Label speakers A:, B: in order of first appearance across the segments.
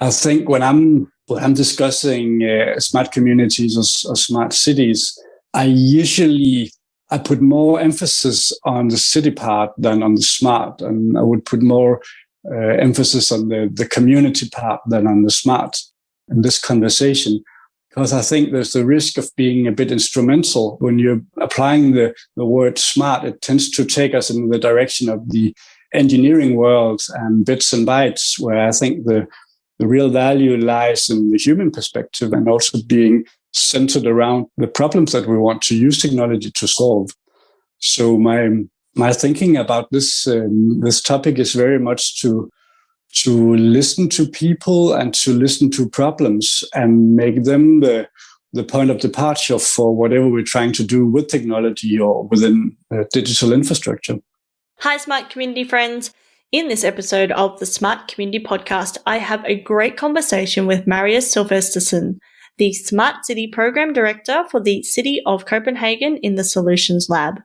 A: I think when I'm discussing smart communities or smart cities, I put more emphasis on the city part than on the smart, and I would put more emphasis on the community part than on the smart in this conversation, because I think there's the risk of being a bit instrumental. When you're applying the word smart, it tends to take us in the direction of the engineering world and bits and bytes, where I think the real value lies in the human perspective and also being centered around the problems that we want to use technology to solve. So my thinking about this topic is very much to listen to people and to listen to problems and make them the point of departure for whatever we're trying to do with technology or within digital infrastructure.
B: Hi, Smart Community friends. In this episode of the Smart Community Podcast, I have a great conversation with Marius Sylvestersen, the Smart City Program Director for the City of Copenhagen in the Solutions Lab.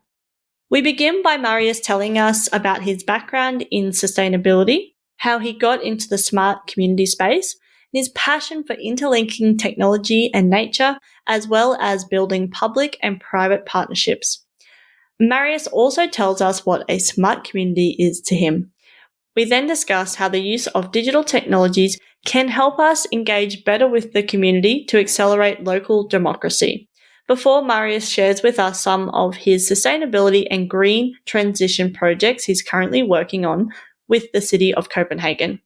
B: We begin by Marius telling us about his background in sustainability, how he got into the smart community space, and his passion for interlinking technology and nature, as well as building public and private partnerships. Marius also tells us what a smart community is to him. We then discuss how the use of digital technologies can help us engage better with the community to accelerate local democracy, before Marius shares with us some of his sustainability and green transition projects he's currently working on with the City of Copenhagen.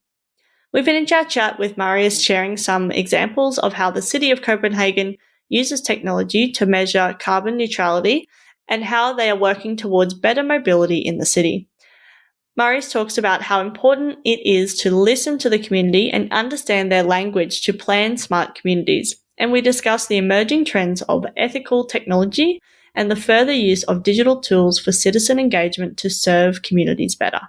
B: We finish our chat with Marius sharing some examples of how the City of Copenhagen uses technology to measure carbon neutrality and how they are working towards better mobility in the city. Marius talks about how important it is to listen to the community and understand their language to plan smart communities. And we discuss the emerging trends of ethical technology and the further use of digital tools for citizen engagement to serve communities better.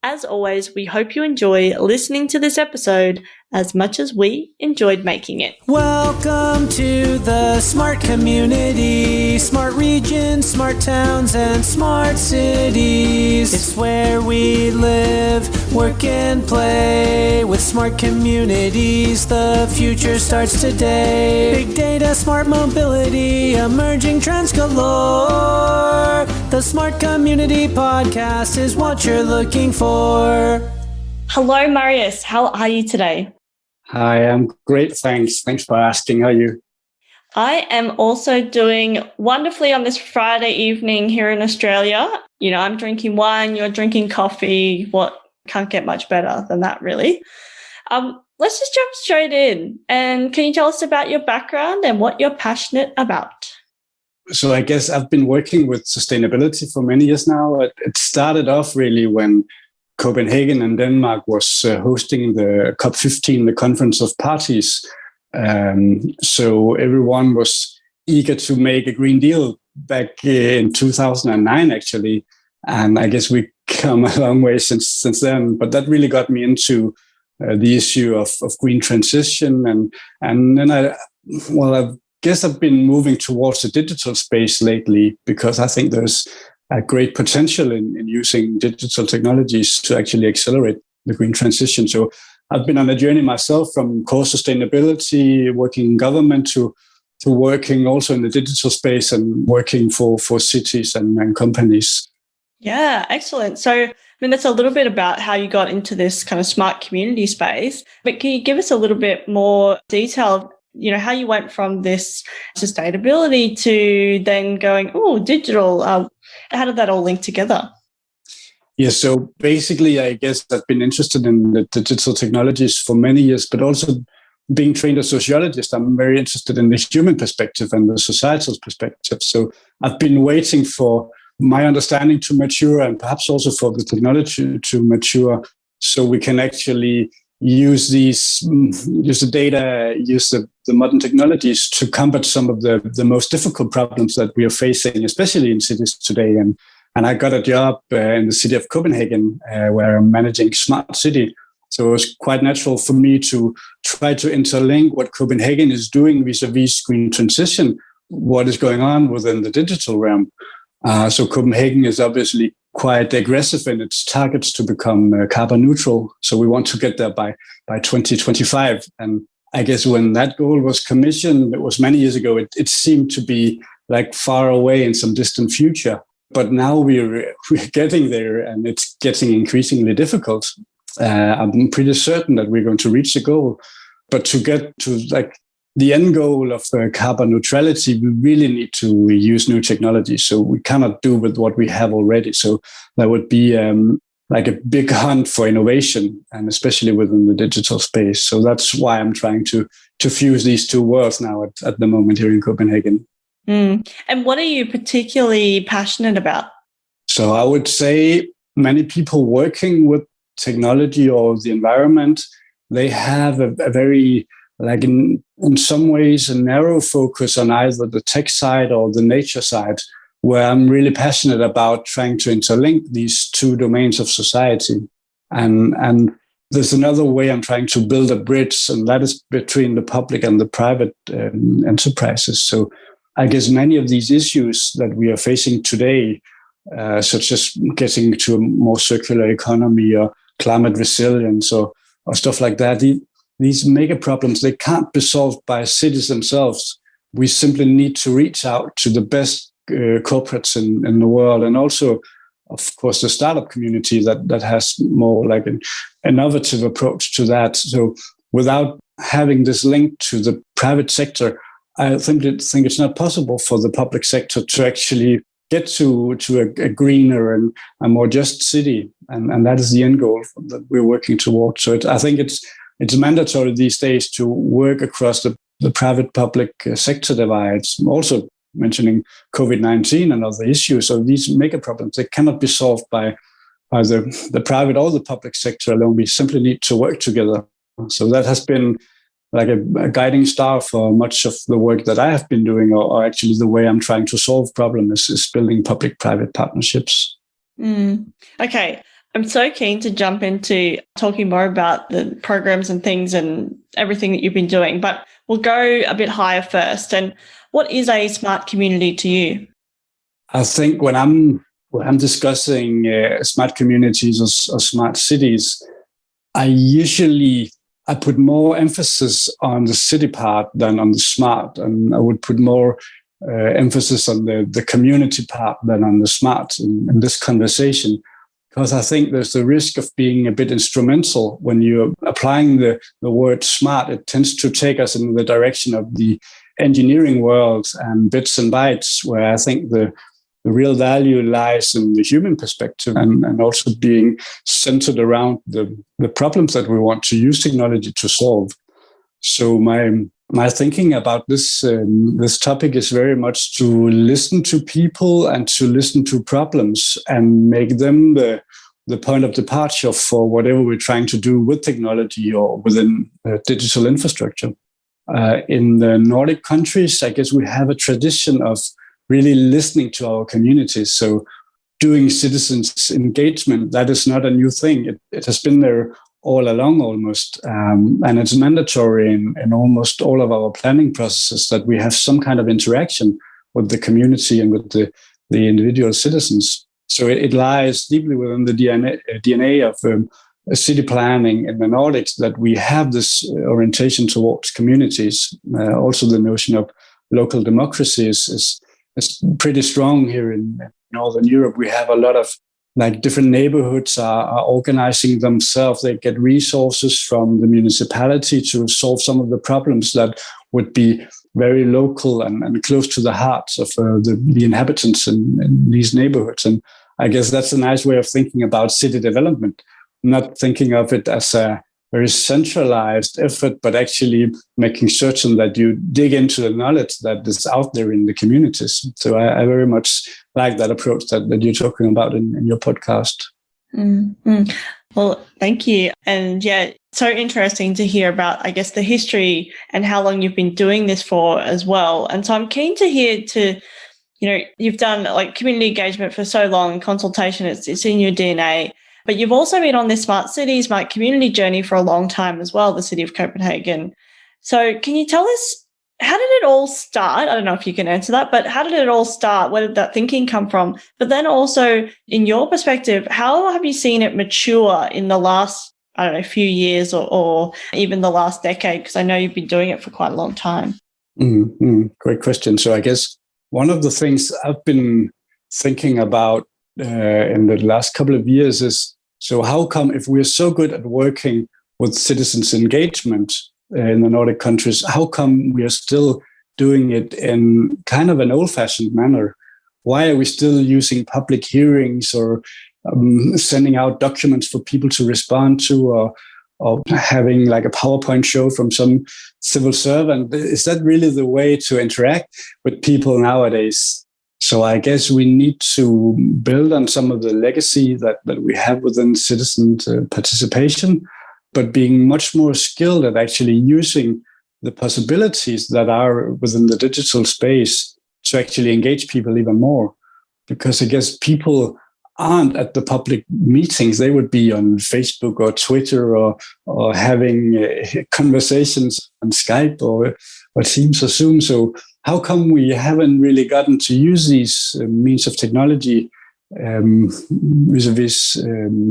B: As always, we hope you enjoy listening to this episode as much as we enjoyed making it.
C: Welcome to the smart community, smart regions, smart towns, and smart cities. It's where we live, work, and play. With smart communities, the future starts today. Big data, smart mobility, emerging trends galore. The Smart Community Podcast is what you're looking for.
B: Hello, Marius. How are you today?
A: Hi, I'm great. Thanks. Thanks for asking. How are you?
B: I am also doing wonderfully on this Friday evening here in Australia. You know, I'm drinking wine, you're drinking coffee. What can't get much better than that, really. Let's just jump straight in. And can you tell us about your background and what you're passionate about?
A: So I guess I've been working with sustainability for many years now. It started off really when Copenhagen and Denmark was hosting the COP15, the Conference of Parties. So everyone was eager to make a Green Deal back in 2009, actually. And I guess we come a long way since then. But that really got me into the issue of green transition. And then I guess I've been moving towards the digital space lately because I think there's a great potential in using digital technologies to actually accelerate the green transition. So I've been on a journey myself from core sustainability, working in government to working also in the digital space and working for cities and companies.
B: Yeah, excellent. So, that's a little bit about how you got into this kind of smart community space, but can you give us a little bit more detail, how you went from this sustainability to then going, digital? How did that all link together?
A: Yeah, so basically, I guess I've been interested in the digital technologies for many years, but also being trained as a sociologist, I'm very interested in the human perspective and the societal perspective. So I've been waiting for my understanding to mature and perhaps also for the technology to mature so we can actually use the data, use the modern technologies to combat some of the most difficult problems that we are facing, especially in cities today. And I got a job in the City of Copenhagen where I'm managing Smart City. So it was quite natural for me to try to interlink what Copenhagen is doing vis-a-vis green transition, what is going on within the digital realm. So Copenhagen is obviously quite aggressive in its targets to become carbon neutral. So we want to get there by 2025. And I guess when that goal was commissioned, it was many years ago, it seemed to be like far away in some distant future. But now we're getting there, and it's getting increasingly difficult. I'm pretty certain that we're going to reach the goal. But to get to like the end goal of carbon neutrality, we really need to use new technology. So we cannot do with what we have already. So that would be like a big hunt for innovation, and especially within the digital space. So that's why I'm trying to fuse these two worlds now at the moment here in Copenhagen.
B: And what are you particularly passionate about?
A: So I would say many people working with technology or the environment, they have a very, like in some ways, a narrow focus on either the tech side or the nature side, where I'm really passionate about trying to interlink these two domains of society. And there's another way I'm trying to build a bridge, and that is between the public and the private enterprises. So I guess many of these issues that we are facing today, such as getting to a more circular economy or climate resilience or stuff like that, these mega problems, they can't be solved by cities themselves. We simply need to reach out to the best corporates in the world, and also, of course, the startup community that has more like an innovative approach to that. So without having this link to the private sector, I think it's not possible for the public sector to actually get to a greener and a more just city, and that is the end goal that we're working towards. So I think it's mandatory these days to work across the private-public sector divides. Also mentioning COVID-19 and other issues. So these mega problems, they cannot be solved by the private or the public sector alone. We simply need to work together. So that has been like a guiding star for much of the work that I have been doing, or actually the way I'm trying to solve problems is building public-private partnerships.
B: Okay. I'm so keen to jump into talking more about the programs and things and everything that you've been doing, but we'll go a bit higher first. And what is a smart community to you?
A: I think when I'm discussing smart communities or smart cities, I put more emphasis on the city part than on the smart, and I would put more emphasis on the community part than on the smart in this conversation, because I think there's the risk of being a bit instrumental when you're applying the word smart. It tends to take us in the direction of the engineering world and bits and bytes, where I think the real value lies in the human perspective and also being centered around the problems that we want to use technology to solve. So my thinking about this topic is very much to listen to people and to listen to problems and make them the point of departure for whatever we're trying to do with technology or within digital infrastructure. In the Nordic countries, I guess we have a tradition of really listening to our communities. So doing citizens engagement, that is not a new thing. It has been there all along almost. And it's mandatory in almost all of our planning processes that we have some kind of interaction with the community and with the individual citizens. So it lies deeply within the DNA of city planning in the Nordics that we have this orientation towards communities. Also the notion of local democracy is pretty strong here in Northern Europe. We have a lot of like different neighborhoods are organizing themselves. They get resources from the municipality to solve some of the problems that would be very local and close to the hearts of the inhabitants in these neighborhoods. And I guess that's a nice way of thinking about city development, not thinking of it as a very centralized effort, but actually making certain that you dig into the knowledge that is out there in the communities. So I very much like that approach that you're talking about in your podcast.
B: Mm-hmm. Well, thank you. And yeah, so interesting to hear about, I guess, the history and how long you've been doing this for as well. And so I'm keen to hear you've done like community engagement for so long, consultation, it's in your DNA. But you've also been on this smart city, smart community journey for a long time as well, the City of Copenhagen. So can you tell us how did it all start? I don't know if you can answer that, but how did it all start? Where did that thinking come from? But then also, in your perspective, how have you seen it mature in the last, I don't know, few years or even the last decade? Because I know you've been doing it for quite a long time.
A: Great question. So I guess one of the things I've been thinking about in the last couple of years is, so how come if we're so good at working with citizens' engagement in the Nordic countries, how come we are still doing it in kind of an old-fashioned manner? Why are we still using public hearings or sending out documents for people to respond to, or having like a PowerPoint show from some civil servant? Is that really the way to interact with people nowadays? So I guess we need to build on some of the legacy that we have within citizen participation, but being much more skilled at actually using the possibilities that are within the digital space to actually engage people even more. Because I guess people aren't at the public meetings. They would be on Facebook or Twitter or having conversations on Skype or Teams or Zoom. So how come we haven't really gotten to use these means of technology vis-a-vis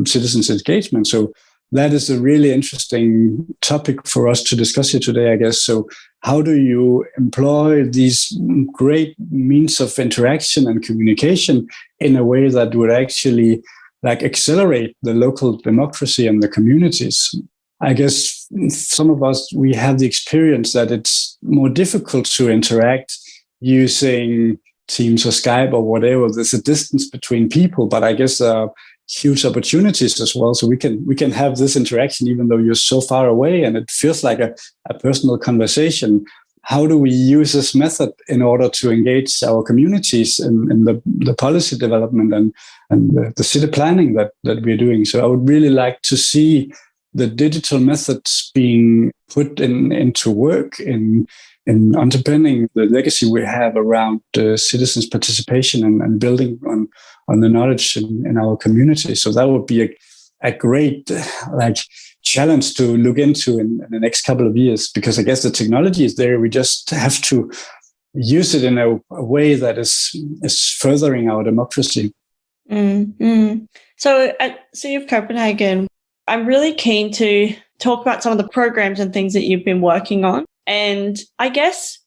A: citizens' engagement? So that is a really interesting topic for us to discuss here today, I guess. So how do you employ these great means of interaction and communication in a way that would actually like accelerate the local democracy and the communities? I guess some of us, we have the experience that it's more difficult to interact using Teams or Skype or whatever. There's a distance between people, but I guess huge opportunities as well. So we can have this interaction even though you're so far away and it feels like a personal conversation. How do we use this method in order to engage our communities in the policy development and the city planning that we're doing? So I would really like to see the digital methods being put into work in underpinning the legacy we have around citizens' participation and building on the knowledge in our community. So that would be a great challenge to look into in the next couple of years, because I guess the technology is there. We just have to use it in a way that is furthering our democracy.
B: Mm-hmm. So at City of Copenhagen, I'm really keen to talk about some of the programs and things that you've been working on. And I guess,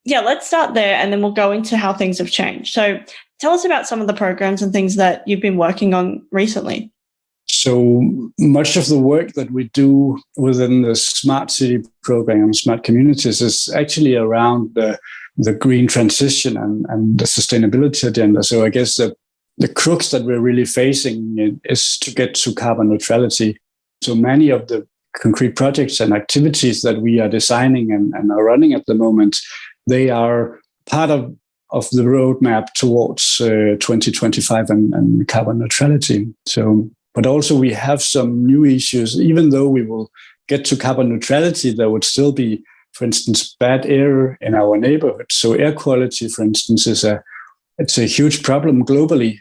B: let's start there and then we'll go into how things have changed. So tell us about some of the programs and things that you've been working on recently.
A: So much of the work that we do within the Smart City program, Smart Communities, is actually around the green transition and the sustainability agenda. So I guess the crux that we're really facing is to get to carbon neutrality. So many of the concrete projects and activities that we are designing and are running at the moment, they are part of the roadmap towards 2025 and carbon neutrality. So, but also we have some new issues. Even though we will get to carbon neutrality, there would still be, for instance, bad air in our neighborhood. So air quality, for instance, it's a huge problem globally.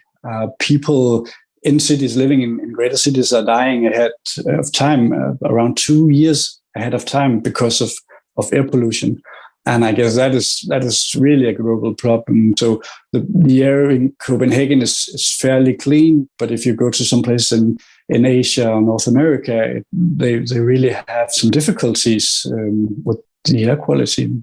A: People in cities, living in greater cities, are dying ahead of time, around 2 years ahead of time because of air pollution. And I guess that is really a global problem. So the air in Copenhagen is fairly clean, but if you go to some place in Asia or North America, they really have some difficulties with the air quality.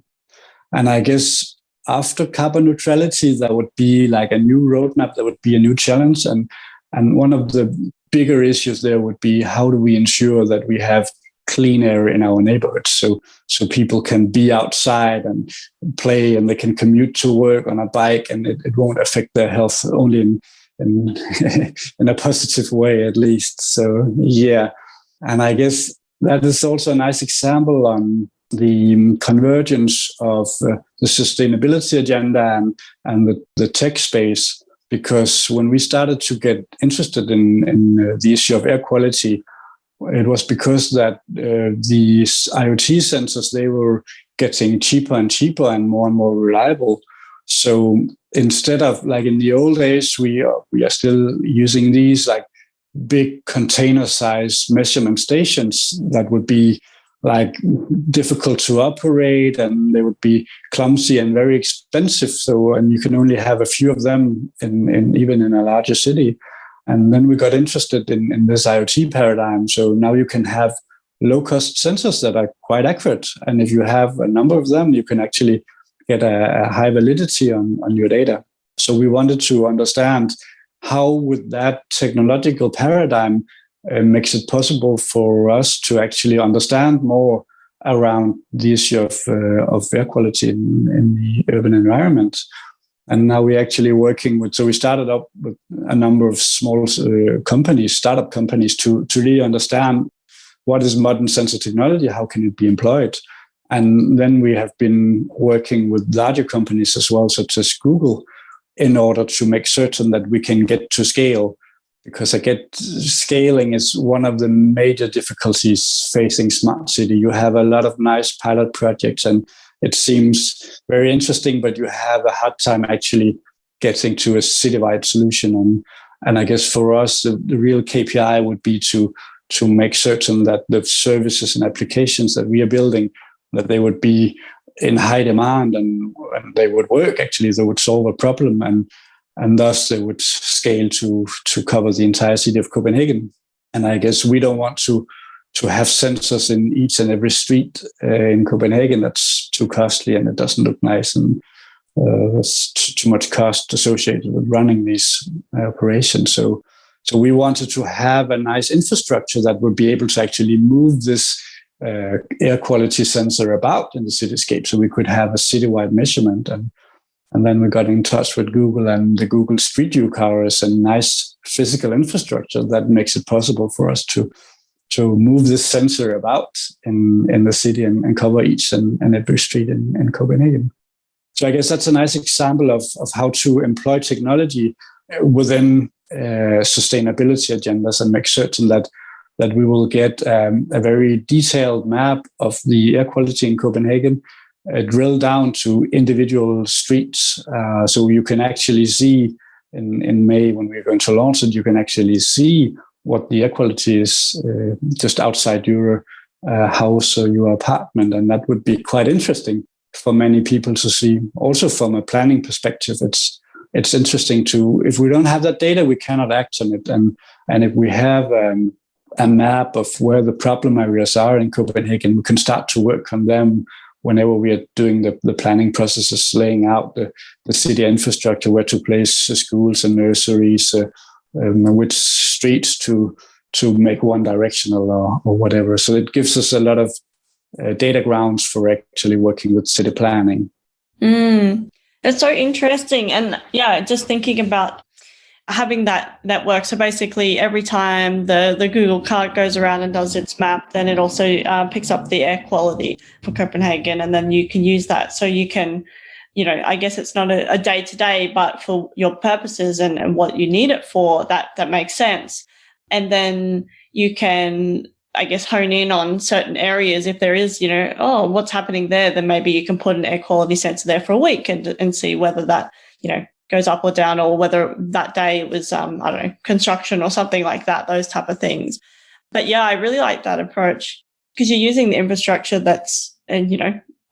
A: And I guess after carbon neutrality, there would be like a new roadmap, there would be a new challenge. And one of the bigger issues there would be, how do we ensure that we have clean air in our neighborhoods, so people can be outside and play and they can commute to work on a bike and it won't affect their health, only in a positive way at least. So yeah, and I guess that is also a nice example on the convergence of the sustainability agenda and the tech space. Because when we started to get interested in the issue of air quality, it was because that these IoT sensors, they were getting cheaper and cheaper and more reliable. So instead of like in the old days, we are still using these like big container size measurement stations that would be like difficult to operate, and they would be clumsy and very expensive. So, and you can only have a few of them even in a larger city. And then we got interested in this IoT paradigm. So now you can have low-cost sensors that are quite accurate. And if you have a number of them, you can actually get a high validity on your data. So we wanted to understand how would that technological paradigm makes it possible for us to actually understand more around the issue of air quality in the urban environment. And now we're actually working with, so we started up with a number of small companies, startup companies, to really understand what is modern sensor technology, how can it be employed? And then we have been working with larger companies as well, such as Google, in order to make certain that we can get to scale. Because scaling is one of the major difficulties facing smart city. You have a lot of nice pilot projects and it seems very interesting, but you have a hard time actually getting to a citywide solution. And I guess for us, the real KPI would be to make certain that the services and applications that we are building, that they would be in high demand and they would work. Actually, they would solve a problem, and thus they would scale to cover the entire city of Copenhagen. And I guess we don't want to have sensors in each and every street in Copenhagen. That's too costly and it doesn't look nice, and there's too much cost associated with running these operations. So we wanted to have a nice infrastructure that would be able to actually move this air quality sensor about in the cityscape, so we could have a citywide measurement. And then we got in touch with Google, and the Google Street View car is a nice physical infrastructure that makes it possible for us to move this sensor about in the city and cover each and every street in Copenhagen. So I guess that's a nice example of how to employ technology within sustainability agendas and make certain that we will get a very detailed map of the air quality in Copenhagen, drill down to individual streets. So you can actually see in May, when we're going to launch it, you can actually see what the air quality is just outside your house or your apartment. And that would be quite interesting for many people to see. Also from a planning perspective, it's interesting if we don't have that data, we cannot act on it. And if we have a map of where the problem areas are in Copenhagen, we can start to work on them whenever we are doing the planning processes, laying out the city infrastructure, where to place schools and nurseries, which streets to make one directional or whatever. So it gives us a lot of data grounds for actually working with city planning.
B: That's so interesting. And yeah, just thinking about having that work. So basically every time the Google car goes around and does its map, then it also picks up the air quality for Copenhagen. And then you can use that. So you can, I guess it's not a day-to-day, but for your purposes and what you need it for, that makes sense. And then you can, I guess, hone in on certain areas. If there is, what's happening there, then maybe you can put an air quality sensor there for a week and see whether that, goes up or down, or whether that day it was, construction or something like that, those type of things. But yeah, I really like that approach, because you're using the infrastructure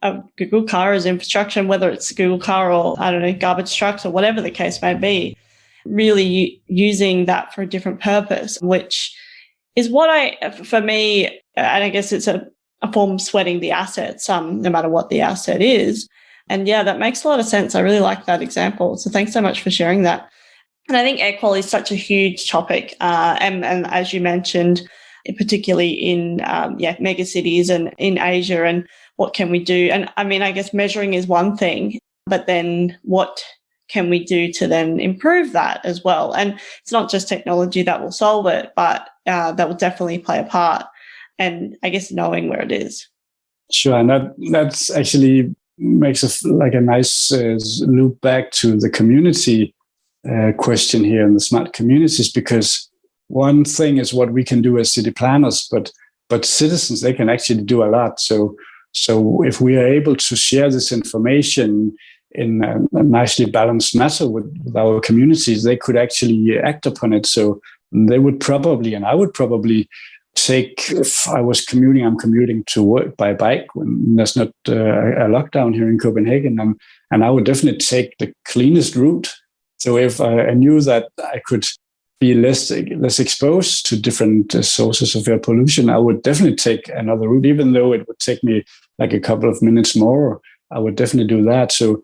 B: a Google car is infrastructure, whether it's a Google car or, garbage trucks or whatever the case may be, really using that for a different purpose, which is for me, and I guess it's a form of sweating the assets, no matter what the asset is. And yeah, that makes a lot of sense. I really like that example. So thanks so much for sharing that. And I think air quality is such a huge topic. And as you mentioned, particularly in mega cities and in Asia, and what can we do? And I mean, I guess measuring is one thing, but then what can we do to then improve that as well? And it's not just technology that will solve it, but that will definitely play a part. And I guess knowing where it is.
A: Sure. And that's actually makes a nice loop back to the community question here in the smart communities, because one thing is what we can do as city planners, but citizens, they can actually do a lot. So if we are able to share this information in a nicely balanced manner with our communities, they could actually act upon it. So they would probably, and I would probably if I was commuting, I'm commuting to work by bike when there's not a lockdown here in Copenhagen, and I would definitely take the cleanest route. So if I knew that I could be less exposed to different sources of air pollution, I would definitely take another route, even though it would take me like a couple of minutes more. I would definitely do that. So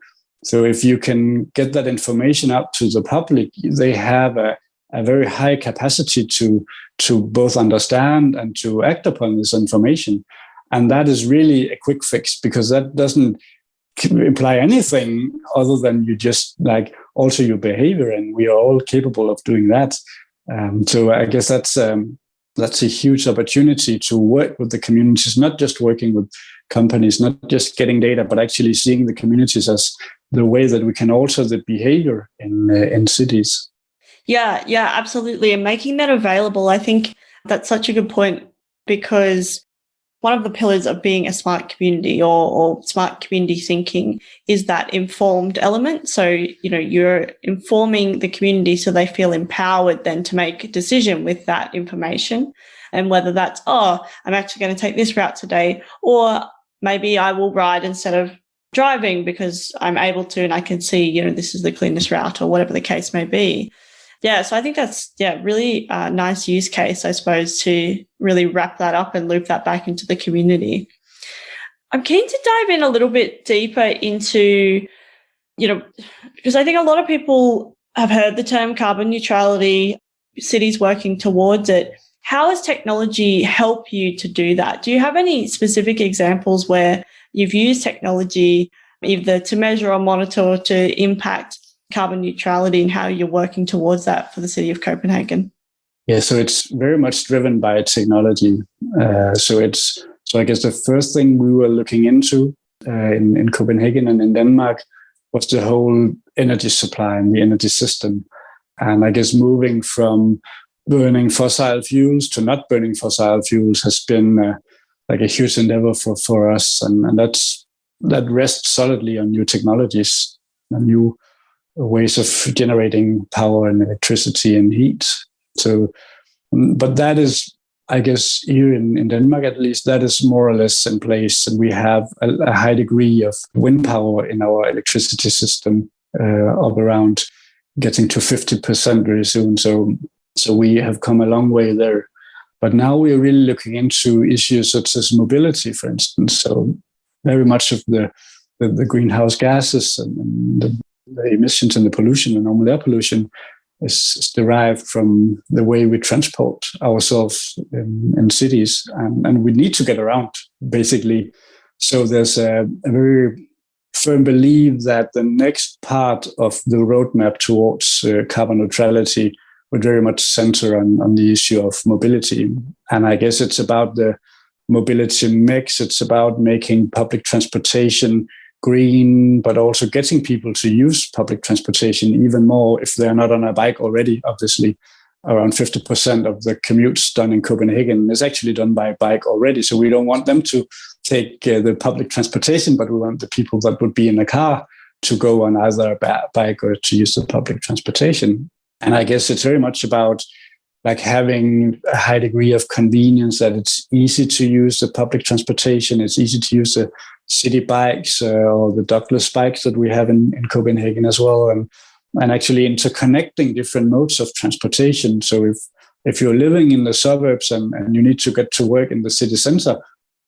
A: if you can get that information out to the public, they have a very high capacity to both understand and to act upon this information. And that is really a quick fix, because that doesn't imply anything other than you just like alter your behavior, and we are all capable of doing that. So I guess that's a huge opportunity to work with the communities, not just working with companies, not just getting data, but actually seeing the communities as the way that we can alter the behavior in cities.
B: Yeah, absolutely. And making that available, I think that's such a good point, because one of the pillars of being a smart community or smart community thinking is that informed element. So, you're informing the community so they feel empowered then to make a decision with that information. And whether that's, I'm actually going to take this route today, or maybe I will ride instead of driving because I'm able to and I can see, this is the cleanest route, or whatever the case may be. Yeah, so I think that's, really nice use case, I suppose, to really wrap that up and loop that back into the community. I'm keen to dive in a little bit deeper into, because I think a lot of people have heard the term carbon neutrality, cities working towards it. How has technology helped you to do that? Do you have any specific examples where you've used technology either to measure or monitor or to impact carbon neutrality, and how you're working towards that for the City of Copenhagen?
A: Yeah, so it's very much driven by technology. So I guess the first thing we were looking into in Copenhagen and in Denmark was the whole energy supply and the energy system. And I guess moving from burning fossil fuels to not burning fossil fuels has been like a huge endeavor for us. And that rests solidly on new technologies and new ways of generating power and electricity and heat. So, but that is, I guess, here in Denmark at least, that is more or less in place. And we have a high degree of wind power in our electricity system, of around getting to 50% very soon. So we have come a long way there. But now we are really looking into issues such as mobility, for instance. So very much of the greenhouse gases and the emissions and the pollution, the normal air pollution, is derived from the way we transport ourselves in cities. And we need to get around, basically. So there's a very firm belief that the next part of the roadmap towards carbon neutrality would very much center on the issue of mobility. And I guess it's about the mobility mix. It's about making public transportation green, but also getting people to use public transportation even more if they're not on a bike already. Obviously, around 50% of the commutes done in Copenhagen is actually done by bike already. So we don't want them to take the public transportation, but we want the people that would be in a car to go on either a bike or to use the public transportation. And I guess it's very much about like having a high degree of convenience, that it's easy to use the public transportation. It's easy to use the city bikes or the Douglas bikes that we have in Copenhagen as well. And actually interconnecting different modes of transportation. So if you're living in the suburbs and you need to get to work in the city center,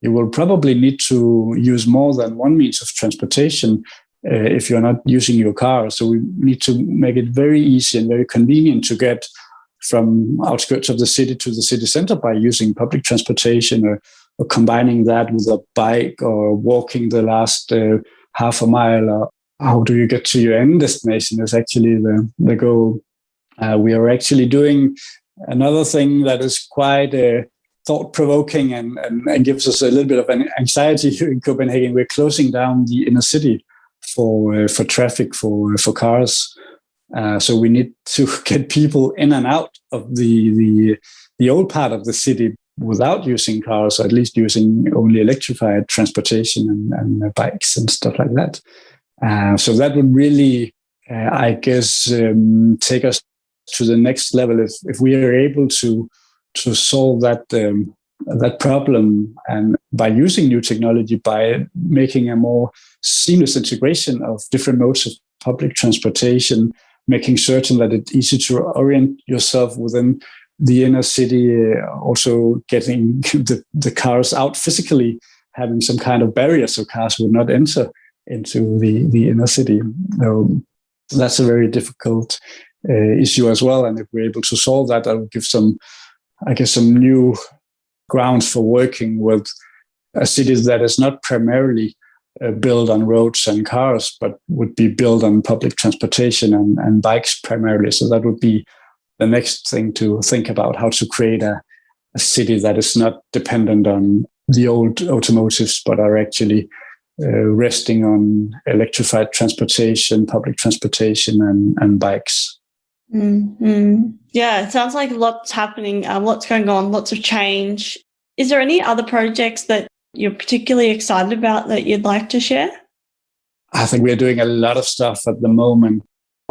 A: you will probably need to use more than one means of transportation if you're not using your car. So we need to make it very easy and very convenient to get from outskirts of the city to the city center by using public transportation or combining that with a bike or walking the last half a mile. Or how do you get to your end destination is actually the goal. We are actually doing another thing that is quite thought-provoking and gives us a little bit of an anxiety here in Copenhagen. We're closing down the inner city for traffic, for cars. So we need to get people in and out of the old part of the city without using cars, or at least using only electrified transportation and bikes and stuff like that. So that would really, I guess, take us to the next level if we are able to to solve that problem, and by using new technology, by making a more seamless integration of different modes of public transportation, making certain that it's easy to orient yourself within the inner city, also getting the cars out physically, having some kind of barrier so cars would not enter into the inner city. That's a very difficult issue as well. And if we're able to solve that, that would give some new grounds for working with a city that is not primarily built on roads and cars, but would be built on public transportation and bikes primarily. So that would be the next thing to think about, how to create a city that is not dependent on the old automotives, but are actually resting on electrified transportation, public transportation, and bikes.
B: Mm-hmm. Yeah, it sounds like lots happening, lots going on, lots of change. Is there any other projects that you're particularly excited about that you'd like to share?
A: I think we're doing a lot of stuff at the moment.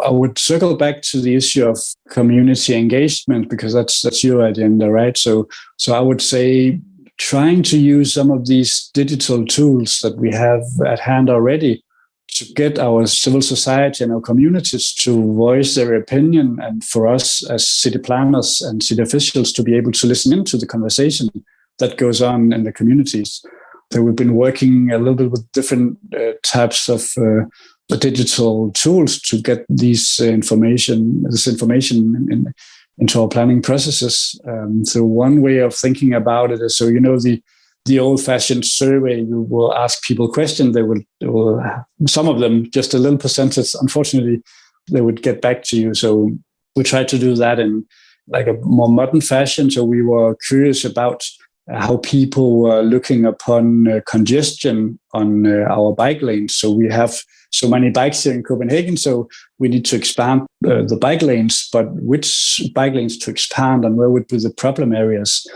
A: I would circle back to the issue of community engagement, because that's your agenda, right? So I would say trying to use some of these digital tools that we have at hand already to get our civil society and our communities to voice their opinion, and for us as city planners and city officials to be able to listen into the conversation that goes on in the communities. So we've been working a little bit with different types of digital tools to get this information into our planning processes. So one way of thinking about it is, so the old-fashioned survey, you will ask people questions. They will some of them, just a little percentage, unfortunately, they would get back to you. So we tried to do that in like a more modern fashion. So we were curious about how people were looking upon congestion on our bike lanes. So we have so many bikes here in Copenhagen, so we need to expand the bike lanes, but which bike lanes to expand and where would be the problem areas?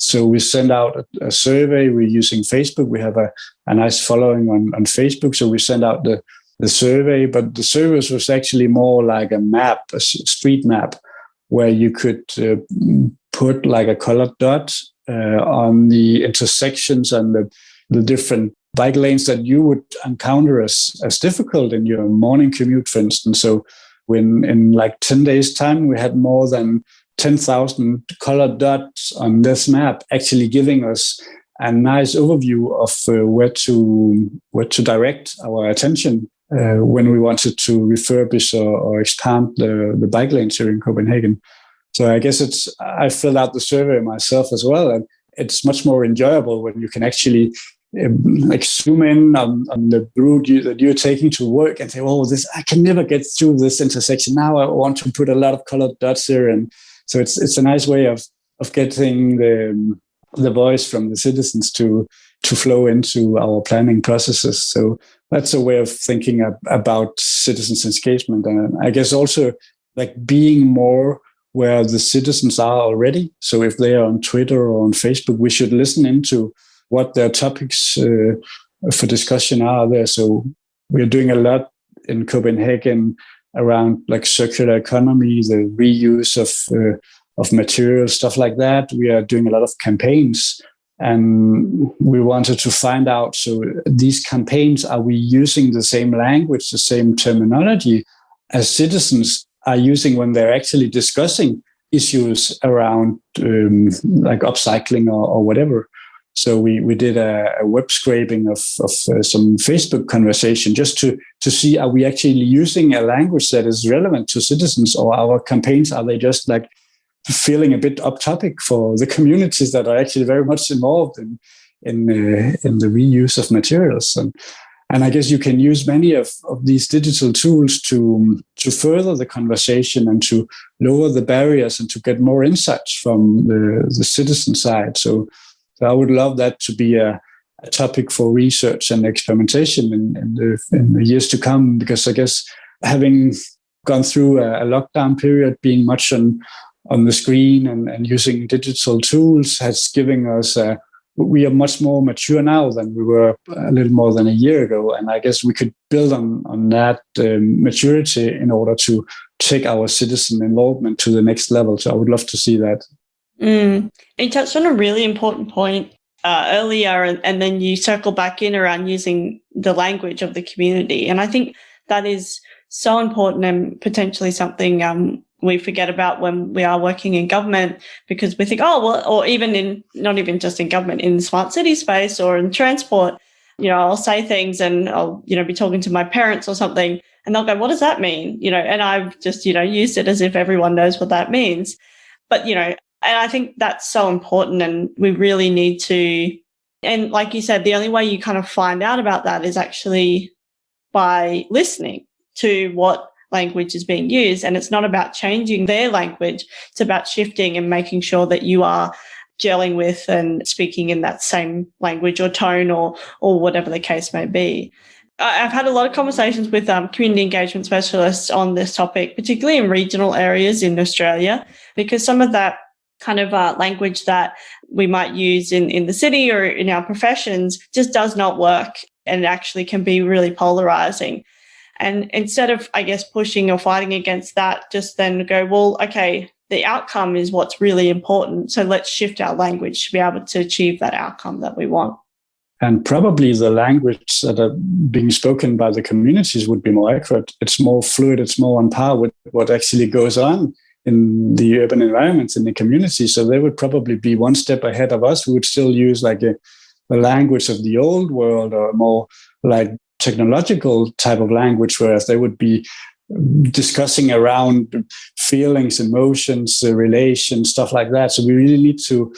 A: So we send out a survey. We're using Facebook. We have a nice following on Facebook. So we send out the survey, but the service was actually more like a map, a street map, where you could put like a colored dot on the intersections and the different bike lanes that you would encounter as difficult in your morning commute, for instance. So when in like 10 days' time, we had more than 10,000 colored dots on this map, actually giving us a nice overview of where to direct our attention when we wanted to refurbish or expand the bike lanes here in Copenhagen. So I guess I filled out the survey myself as well, and it's much more enjoyable when you can actually like zoom in on the route that you're taking to work and say, "Oh, I can never get through this intersection. Now I want to put a lot of colored dots here." And so it's a nice way of getting the voice from the citizens to flow into our planning processes. So that's a way of thinking about citizens' engagement, and I guess also like being more where the citizens are already. So if they are on Twitter or on Facebook, we should listen into what their topics for discussion are there. So we're doing a lot in Copenhagen around like circular economy, the reuse of materials, stuff like that. We are doing a lot of campaigns, and we wanted to find out, so these campaigns, are we using the same language, the same terminology as citizens are using when they're actually discussing issues around like upcycling or whatever. So we did a web scraping of some Facebook conversation just to see, are we actually using a language that is relevant to citizens, or our campaigns, are they just like feeling a bit off topic for the communities that are actually very much involved in the reuse of materials. And I guess you can use many of these digital tools to further the conversation and to lower the barriers and to get more insights from the citizen side. So I would love that to be a topic for research and experimentation in the years to come, because I guess having gone through a lockdown period, being much on the screen and using digital tools has given us we are much more mature now than we were a little more than a year ago. And I guess we could build on that maturity in order to take our citizen involvement to the next level. So I would love to see that.
B: You touched on a really important point earlier, and then you circle back in around using the language of the community. And I think that is so important and potentially something we forget about when we are working in government, because we think, oh, well, or even in, not even just in government, in the smart city space or in transport, I'll say things and I'll, be talking to my parents or something, and they'll go, what does that mean? And I've just, used it as if everyone knows what that means. But, and I think that's so important, and we really need to, and like you said, the only way you kind of find out about that is actually by listening to what language is being used. And it's not about changing their language. It's about shifting and making sure that you are gelling with and speaking in that same language or tone or whatever the case may be. I've had a lot of conversations with community engagement specialists on this topic, particularly in regional areas in Australia, because some of that kind of language that we might use in the city or in our professions just does not work, and actually can be really polarizing. And instead of, I guess, pushing or fighting against that, just then go, well, okay, the outcome is what's really important. So let's shift our language to be able to achieve that outcome that we want.
A: And probably the language that are being spoken by the communities would be more accurate. It's more fluid. It's more on par with what actually goes on in the urban environments in the community. So they would probably be one step ahead of us. We would still use like the language of the old world, or more like technological type of language, whereas they would be discussing around feelings, emotions, relations, stuff like that. So we really need to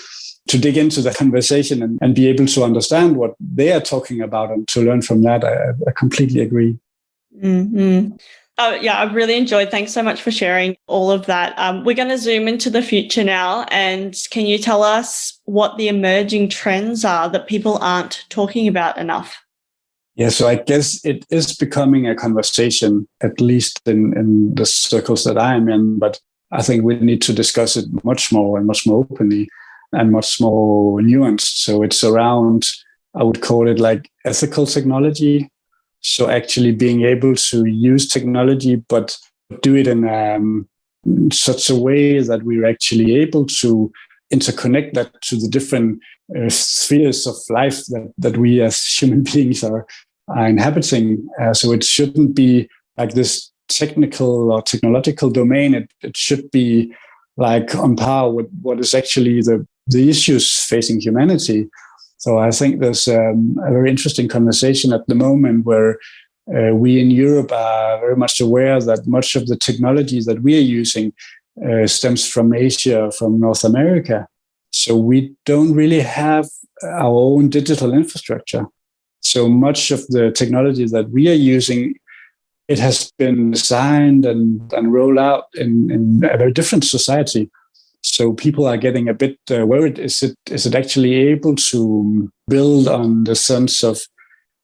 A: dig into the conversation and be able to understand what they are talking about and to learn from that. I completely agree.
B: Mm-hmm. Oh, yeah, I've really enjoyed. Thanks so much for sharing all of that. We're going to zoom into the future now. And can you tell us what the emerging trends are that people aren't talking about enough?
A: Yeah, so I guess it is becoming a conversation, at least in the circles that I'm in. But I think we need to discuss it much more and much more openly and much more nuanced. So it's around, I would call it like ethical technology. So actually being able to use technology, but do it in such a way that we're actually able to interconnect that to the different spheres of life that we as human beings are inhabiting. So it shouldn't be like this technical or technological domain. It should be like on par with what is actually the issues facing humanity. So I think there's a very interesting conversation at the moment where we in Europe are very much aware that much of the technology that we are using stems from Asia, from North America. So we don't really have our own digital infrastructure. So much of the technology that we are using, it has been designed and rolled out in a very different society. So people are getting a bit worried. Is it actually able to build on the sense of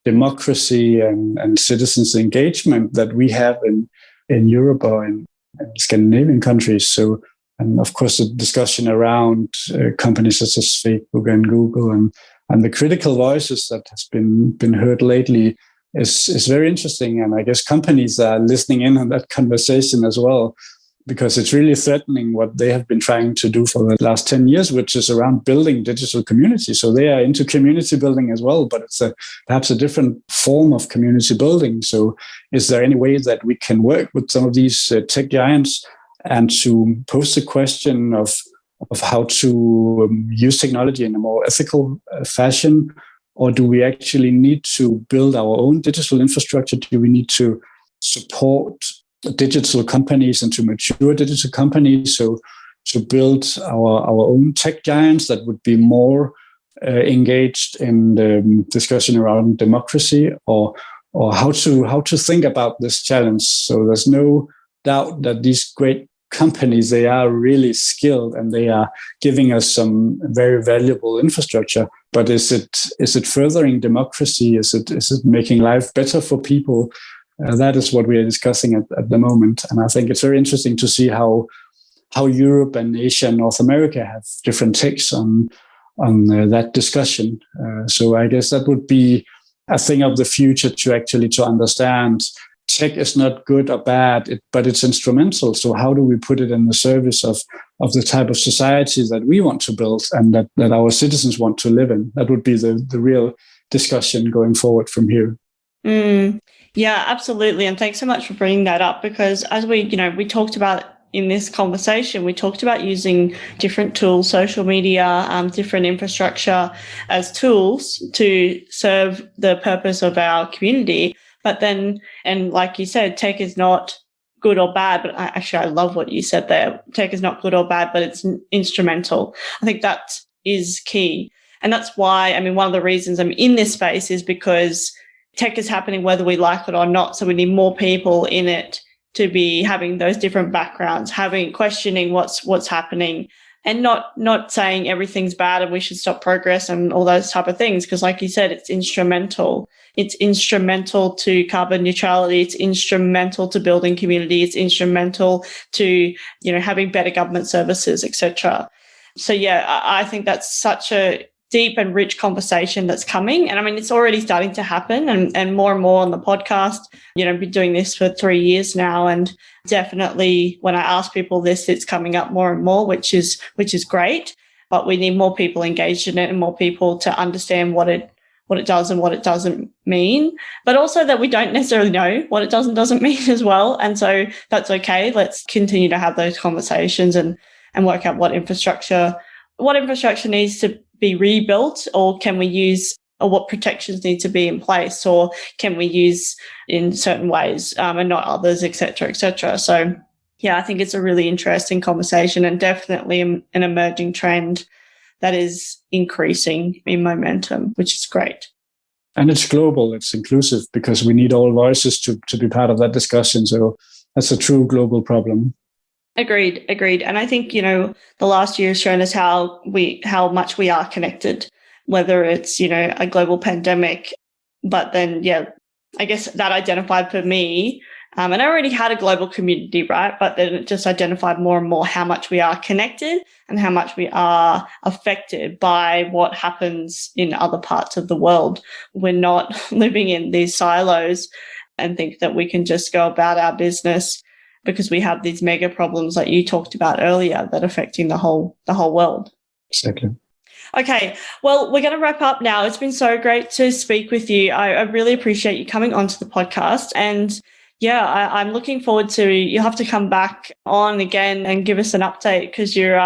A: democracy and citizens' engagement that we have in Europe or in Scandinavian countries? So, and of course, the discussion around companies such as Facebook and Google and the critical voices that has been heard lately is very interesting. And I guess companies are listening in on that conversation as well, because it's really threatening what they have been trying to do for the last 10 years, which is around building digital communities. So they are into community building as well, but it's perhaps a different form of community building. So is there any way that we can work with some of these tech giants and to pose the question of how to use technology in a more ethical fashion? Or do we actually need to build our own digital infrastructure? Do we need to support digital companies and to mature digital companies? So to build our own tech giants that would be more engaged in the discussion around democracy, or how to think about this challenge. So there's no doubt that these great companies, they are really skilled and they are giving us some very valuable infrastructure. But is it furthering democracy? Is it making life better for people? That is what we are discussing at the moment. And I think it's very interesting to see how Europe and Asia and North America have different takes on that discussion. So I guess that would be a thing of the future, to understand tech is not good or bad, but it's instrumental. So how do we put it in the service of of the type of society that we want to build and that our citizens want to live in. That would be the real discussion going forward from here.
B: Yeah, absolutely. And thanks so much for bringing that up, because as we talked about in this conversation, we talked about using different tools, social media, different infrastructure as tools to serve the purpose of our community. But then, and like you said, tech is not good or bad, but I love what you said there. Tech is not good or bad, but it's instrumental. I think that is key. And that's why, one of the reasons I'm in this space is because tech is happening whether we like it or not. So we need more people in it to be having those different backgrounds, questioning what's happening, and not saying everything's bad and we should stop progress and all those type of things. Because like you said, it's instrumental. It's instrumental to carbon neutrality. It's instrumental to building community. It's instrumental to, having better government services, etc. So yeah, I think that's such a deep and rich conversation that's coming. And it's already starting to happen and more on the podcast. I've been doing this for 3 years now. And definitely when I ask people this, it's coming up more and more, which is great. But we need more people engaged in it and more people to understand what it does and what it doesn't mean, but also that we don't necessarily know what it does and doesn't mean as well. And so that's okay. Let's continue to have those conversations and work out what infrastructure needs to be rebuilt, or can we use, or what protections need to be in place, or can we use in certain ways and not others, et cetera. So yeah, I think it's a really interesting conversation and definitely an emerging trend that is increasing in momentum, which is great.
A: And it's global, it's inclusive, because we need all voices to be part of that discussion. So that's a true global problem.
B: Agreed. And I think, the last year has shown us how much we are connected, whether it's, a global pandemic, but then, I guess that identified for me, and I already had a global community, right? But then it just identified more and more how much we are connected and how much we are affected by what happens in other parts of the world. We're not living in these silos and think that we can just go about our business because we have these mega problems like you talked about earlier that are affecting the whole world.
A: Exactly.
B: Okay, well, we're going to wrap up now. It's been so great to speak with you. I really appreciate you coming onto the podcast. And yeah, I'm looking forward to, you'll have to come back on again and give us an update, because you're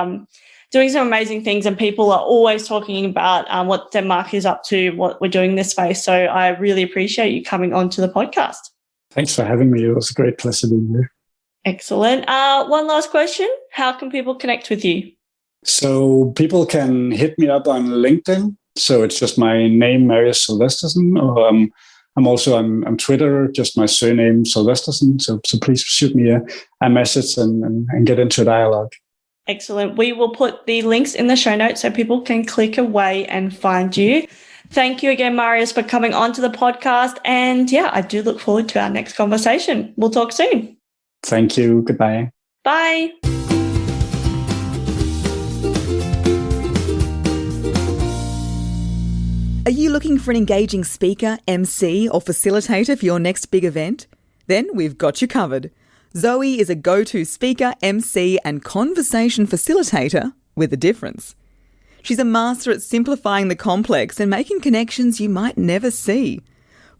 B: doing some amazing things and people are always talking about what Denmark is up to, what we're doing in this space. So I really appreciate you coming onto the podcast.
A: Thanks for having me. It was a great pleasure being here.
B: Excellent. One last question. How can people connect with you?
A: So people can hit me up on LinkedIn. So it's just my name, Marius Sylvestersen. Or I'm also on Twitter, just my surname, Sylvestersen. So please shoot me a message and get into a dialogue.
B: Excellent. We will put the links in the show notes so people can click away and find you. Thank you again, Marius, for coming onto the podcast. And yeah, I do look forward to our next conversation. We'll talk soon.
A: Thank you. Goodbye.
B: Bye.
D: Are you looking for an engaging speaker, MC, or facilitator for your next big event? Then we've got you covered. Zoe is a go-to speaker, MC, and conversation facilitator with a difference. She's a master at simplifying the complex and making connections you might never see.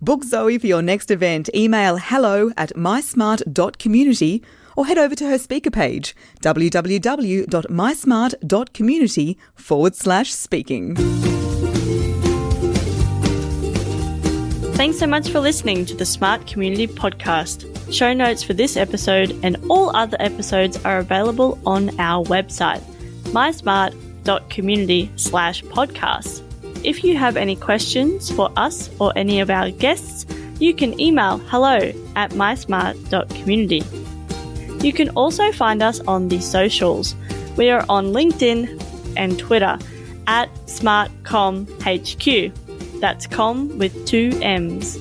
D: Book Zoe for your next event. Email hello@mysmart.community or head over to her speaker page, www.mysmart.community/speaking.
B: Thanks so much for listening to the Smart Community Podcast. Show notes for this episode and all other episodes are available on our website, mysmart.community/podcast. If you have any questions for us or any of our guests, you can email hello@mysmart.community. You can also find us on the socials. We are on LinkedIn and Twitter @SmartComHQ. That's com with 2 M's.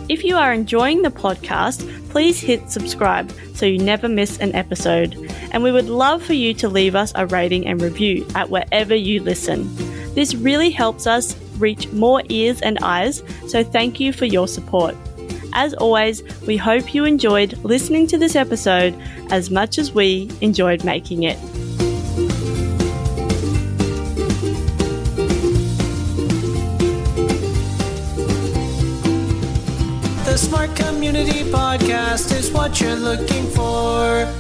B: If you are enjoying the podcast, please hit subscribe so you never miss an episode. And we would love for you to leave us a rating and review at wherever you listen. This really helps us reach more ears and eyes, so thank you for your support. As always, we hope you enjoyed listening to this episode as much as we enjoyed making it.
C: smart community podcast is what you're looking for.